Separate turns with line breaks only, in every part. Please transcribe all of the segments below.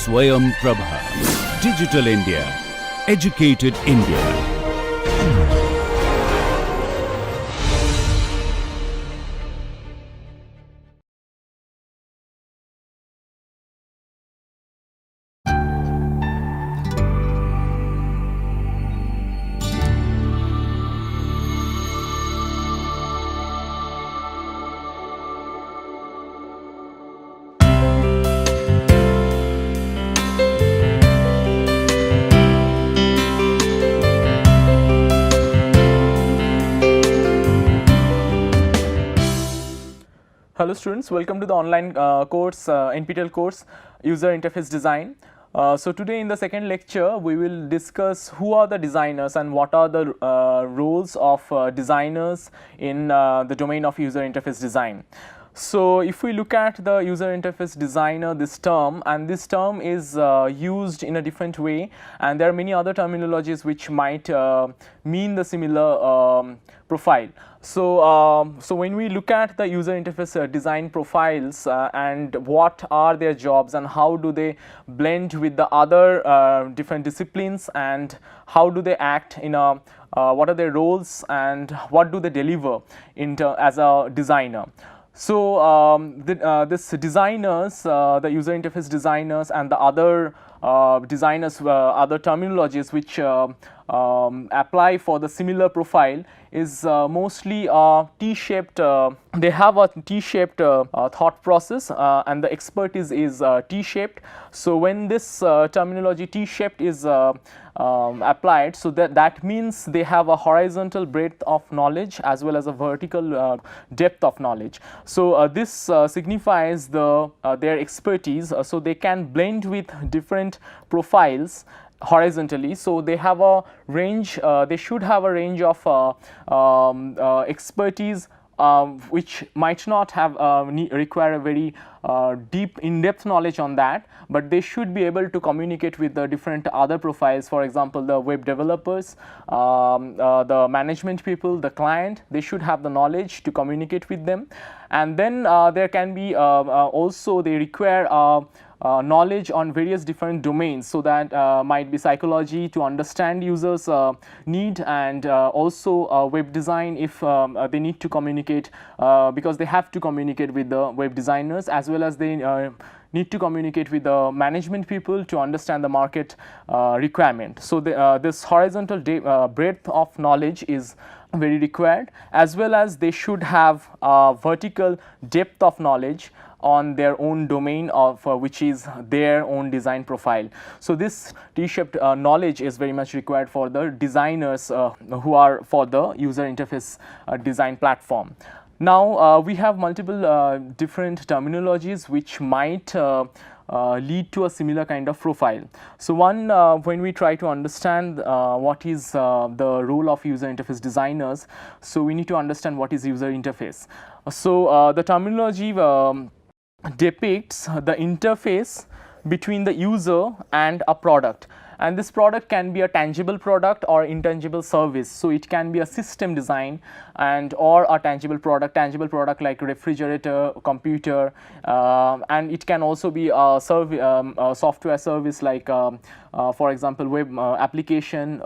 Swayam Prabha. Digital India. Educated India.
Hello students, welcome to the online course, NPTEL course User Interface Design. So today in the second lecture we will discuss who are the designers and what are the roles of designers in the domain of user interface design. So if we look at the user interface designer, this term is used in a different way, and there are many other terminologies which might mean the similar profile. So when we look at the user interface design profiles and what are their jobs and how do they blend with the other different disciplines, and how do they act in a what are their roles and what do they deliver as a designer. So this designers, the user interface designers and the other designers, other terminologies which apply for the similar profile is mostly T-shaped. They have a T-shaped thought process, and the expertise is T-shaped. So when this terminology T-shaped is applied, so that means they have a horizontal breadth of knowledge as well as a vertical depth of knowledge. So this signifies their expertise, so they can blend with different profiles horizontally. So they have a range, they should have a range of expertise which might not have require a very deep in-depth knowledge on that, but they should be able to communicate with the different other profiles. For example, the web developers, the management people, the client, they should have the knowledge to communicate with them. And then there can be also they require knowledge on various different domains, so that might be psychology to understand users need, and also web design if they need to communicate, because they have to communicate with the web designers, as well as they need to communicate with the management people to understand the market requirement. So this horizontal breadth of knowledge is very required, as well as they should have vertical depth of knowledge on their own domain of which is their own design profile. So this T-shaped knowledge is very much required for the designers who are for the user interface design platform. Now we have multiple different terminologies which might lead to a similar kind of profile. So one, when we try to understand what is the role of user interface designers, so we need to understand what is user interface. So the terminology depicts the interface between the user and a product, and this product can be a tangible product or intangible service. So it can be a system design and or a tangible product like refrigerator, computer, and it can also be a software service like for example web application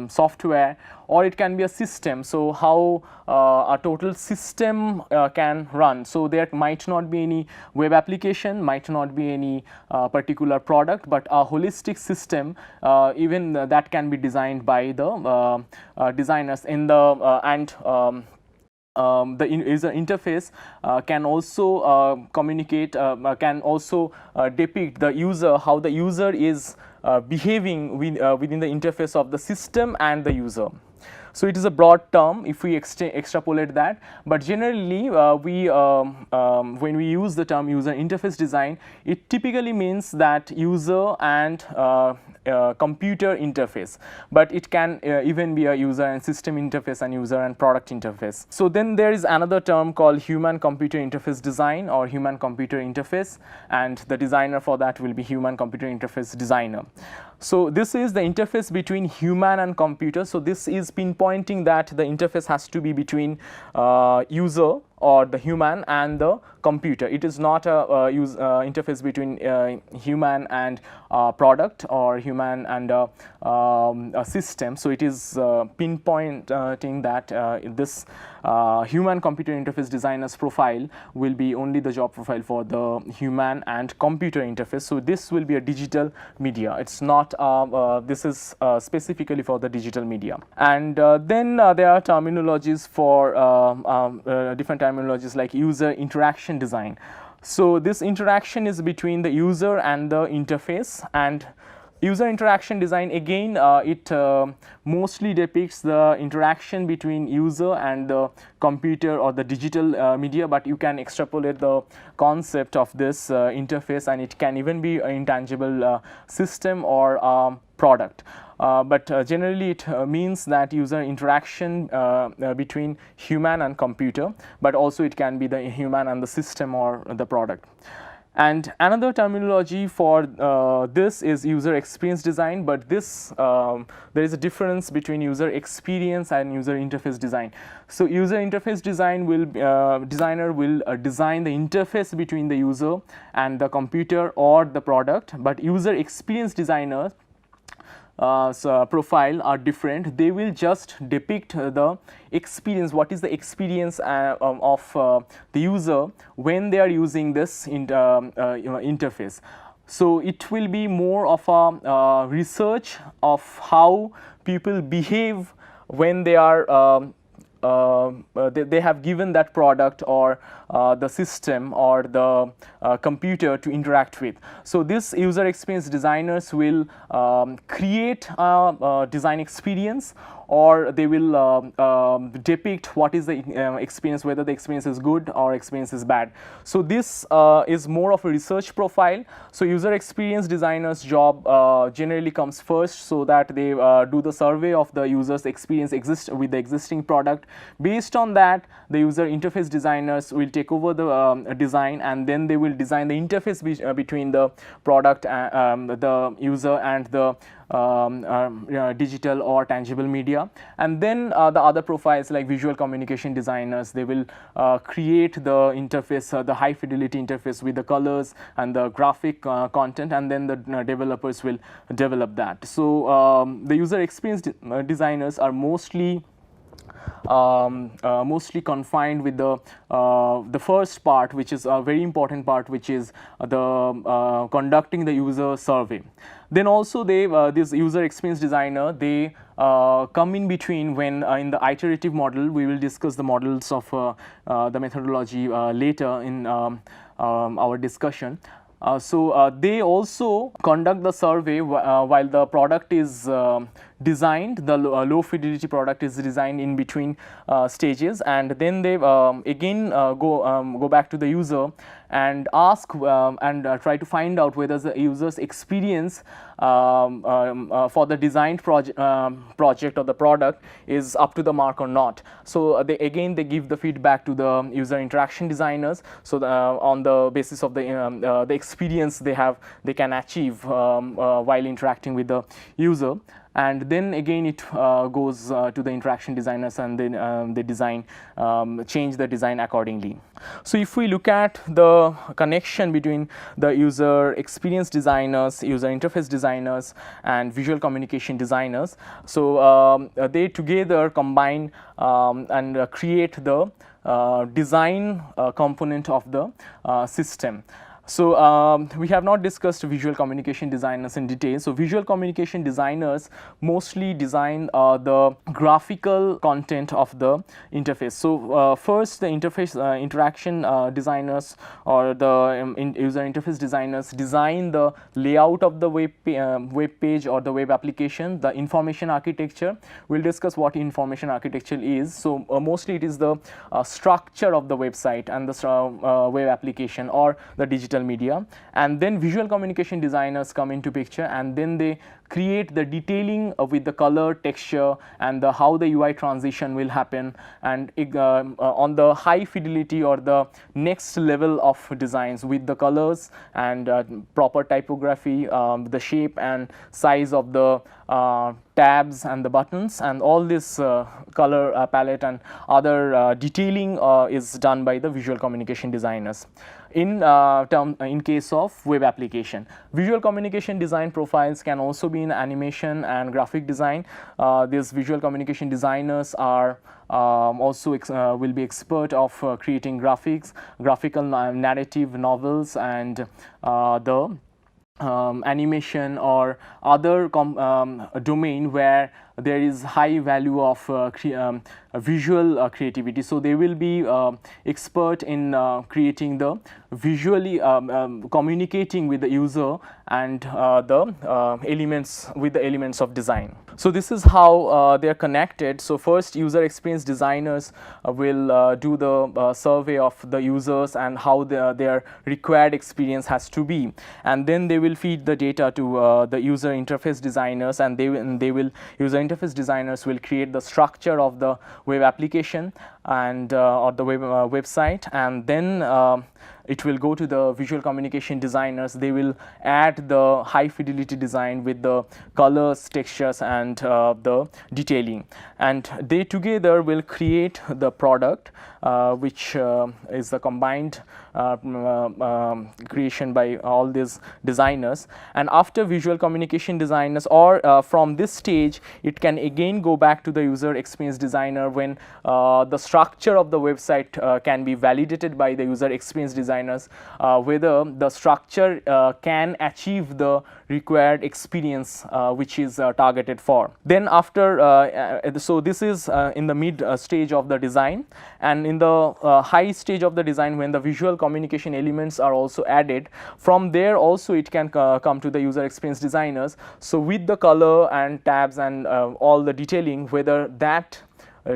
software, or it can be a system. So how a total system can run. So there might not be any web application, might not be any particular product, but a holistic system even that can be designed by the designers in the the user interface can also communicate, can also depict the user, how the user is behaving within the interface of the system and the user. So it is a broad term if we extrapolate that, but generally when we use the term user interface design, it typically means that user and computer interface, but it can even be a user and system interface and user and product interface. So then there is another term called human computer interface design or human computer interface, and the designer for that will be human computer interface designer. So this is the interface between human and computer. So this is pinpointing that the interface has to be between user or the human and the computer. It is not a interface between human and product or human and a system. So it is pinpointing that this human computer interface designer's profile will be only the job profile for the human and computer interface. So this will be a digital media. It's not this is specifically for the digital media. And then there are terminologies for different terminologies like user interaction design. So this interaction is between the user and the interface. And user interaction design, again, it mostly depicts the interaction between user and the computer or the digital media, but you can extrapolate the concept of this interface, and it can even be an intangible system or product. But generally it means that user interaction between human and computer, but also it can be the human and the system or the product. And another terminology for this is user experience design, but this there is a difference between user experience and user interface design. So user interface design will designer will design the interface between the user and the computer or the product, but user experience designer profile are different. They will just depict the experience, what is the experience of the user when they are using this interface. So it will be more of a research of how people behave when they are they have given that product or the system or the computer to interact with. So this user experience designers will create a design experience, or they will depict what is the experience, whether the experience is good or experience is bad. So this is more of a research profile. So user experience designers job generally comes first, so that they do the survey of the user's experience with the existing product. Based on that, the user interface designers will take over the design, and then they will design the interface between the product, the user and the digital or tangible media. And then the other profiles like visual communication designers, they will create the interface, the high fidelity interface with the colors and the graphic content, and then the developers will develop that. So the user experience designers are mostly confined with the first part, which is a very important part, which is the conducting the user survey. Then also they this user experience designer, they come in between when in the iterative model. We will discuss the models of the methodology later in our discussion. So they also conduct the survey while the product is designed. The low fidelity product is designed in between stages, and then they again go back to the user and ask and try to find out whether the user's experience for the designed project or the product is up to the mark or not. So they give the feedback to the user interaction designers. So on the basis of the experience they can achieve while interacting with the user. And then again it goes to the interaction designers, and then they change the design accordingly. So if we look at the connection between the user experience designers, user interface designers, and visual communication designers, so they together combine and create the design component of the system. So we have not discussed visual communication designers in detail. So visual communication designers mostly design the graphical content of the interface. So first the interface interaction designers or the user interface designers design the layout of the web page or the web application, the information architecture. We'll discuss what information architecture is. So mostly it is the structure of the website and the web application or the digital digital media, and then visual communication designers come into picture, and then they create the detailing with the color, texture, and how the UI transition will happen, and on the high fidelity or the next level of designs with the colors and proper typography, the shape and size of the tabs and the buttons, and all this color palette and other detailing is done by the visual communication designers. In case of web application, visual communication design profiles can also be in animation and graphic design. These visual communication designers are also will be expert of creating graphics, graphical narrative novels, and the animation or other domain where there is high value of visual creativity. So they will be expert in creating the visually communicating with the user and the elements with the elements of design. So this is how they are connected. So first, user experience designers will do the survey of the users and how their required experience has to be, and then they will feed the data to the user interface designers, and they will user interface designers will create the structure of the web application and or the website, and then it will go to the visual communication designers. They will add the high fidelity design with the colors, textures, and the detailing, and they together will create the product, which is a combined creation by all these designers. And after visual communication designers, or from this stage, it can again go back to the user experience designer when the structure of the website can be validated by the user experience designers, whether the structure can achieve the required experience which is targeted for. Then after so this is in the mid stage of the design, and in the high stage of the design, when the visual communication elements are also added, from there also it can come to the user experience designers. So with the color and tabs and all the detailing, whether that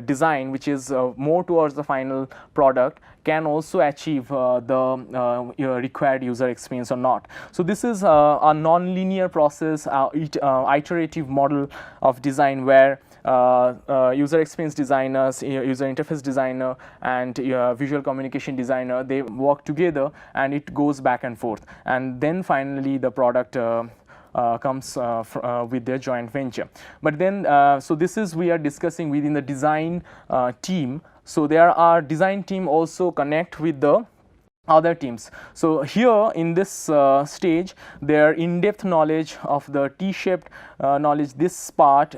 design which is more towards the final product can also achieve the required user experience or not. So this is a non-linear process, iterative model of design, where user experience designers, user interface designer, and visual communication designer, they work together, and it goes back and forth, and then finally the product comes with their joint venture. But then so this is we are discussing within the design team. So there are design team also connect with the other teams. So here in this stage, their in-depth knowledge of the T-shaped knowledge, this part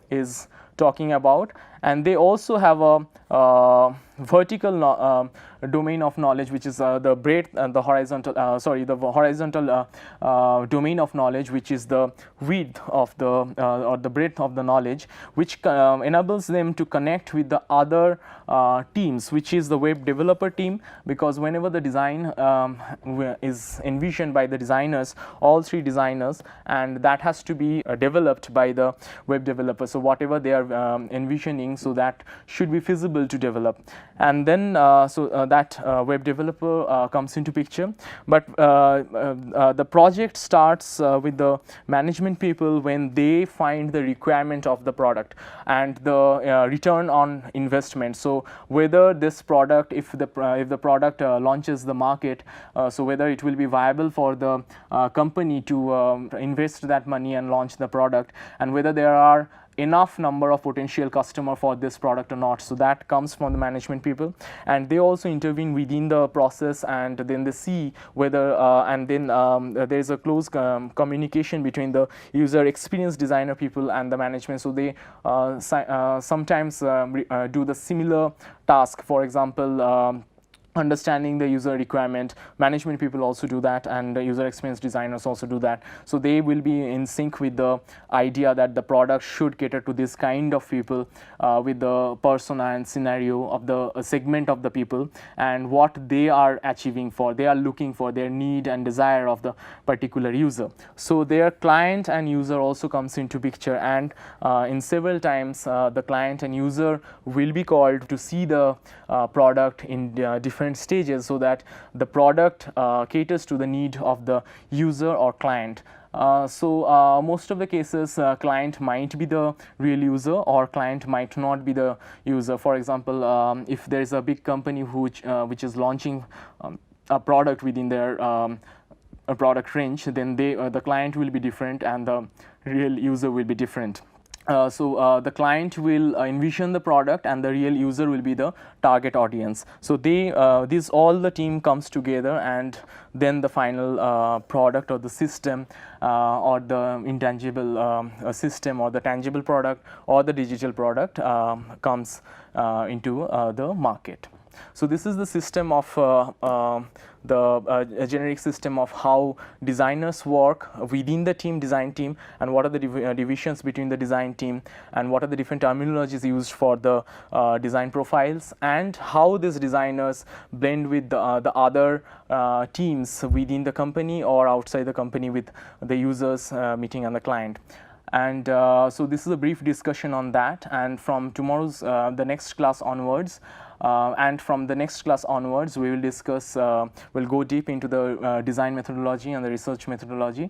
is talking about, and they also have a vertical domain of knowledge, which is the breadth and the horizontal the horizontal domain of knowledge, which is the width of the or the breadth of the knowledge, which enables them to connect with the other teams, which is the web developer team, because whenever the design is envisioned by the designers, all three designers, and that has to be developed by the web developer. So whatever they are envisioning, so that should be feasible to develop, and then that web developer comes into picture. But the project starts with the management people when they find the requirement of the product and the return on investment. So whether this product, if the product launches the market, so whether it will be viable for the company to invest that money and launch the product, and whether there are enough number of potential customer for this product or not. So that comes from the management people, and they also intervene within the process, and then they see whether and then there is a close communication between the user experience designer people and the management. So they sometimes do the similar task. For example, understanding the user requirement, management people also do that, and the user experience designers also do that. So they will be in sync with the idea that the product should cater to this kind of people, with the persona and scenario of the segment of the people, and what they are achieving for, they are looking for, their need and desire of the particular user. So their client and user also comes into picture, and in several times the client and user will be called to see the product in different different stages so that the product caters to the need of the user or client. Most of the cases client might be the real user or client might not be the user. For example, if there is a big company which is launching a product within their a product range, then the client will be different and the real user will be different. The client will envision the product and the real user will be the target audience. So this all the team comes together, and then the final product or the system or the intangible system or the tangible product or the digital product comes into the market. So this is the system of a generic system of how designers work within the design team, and what are the divisions between the design team, and what are the different terminologies used for the design profiles, and how these designers blend with the other teams within the company or outside the company with the users meeting and the client. And so this is a brief discussion on that, and from tomorrow's the next class onwards, we will discuss, we'll go deep into the design methodology and the research methodology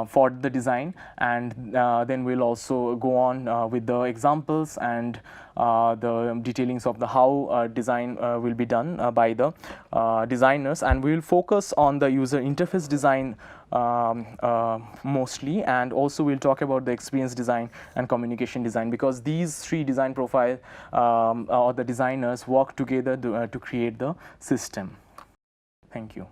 for the design, and then we'll also go on with the examples and the detailings of the how design will be done by the designers, and we will focus on the user interface design mostly, and also we'll talk about the experience design and communication design, because these three design profile or the designers work together to create the system. Thank you.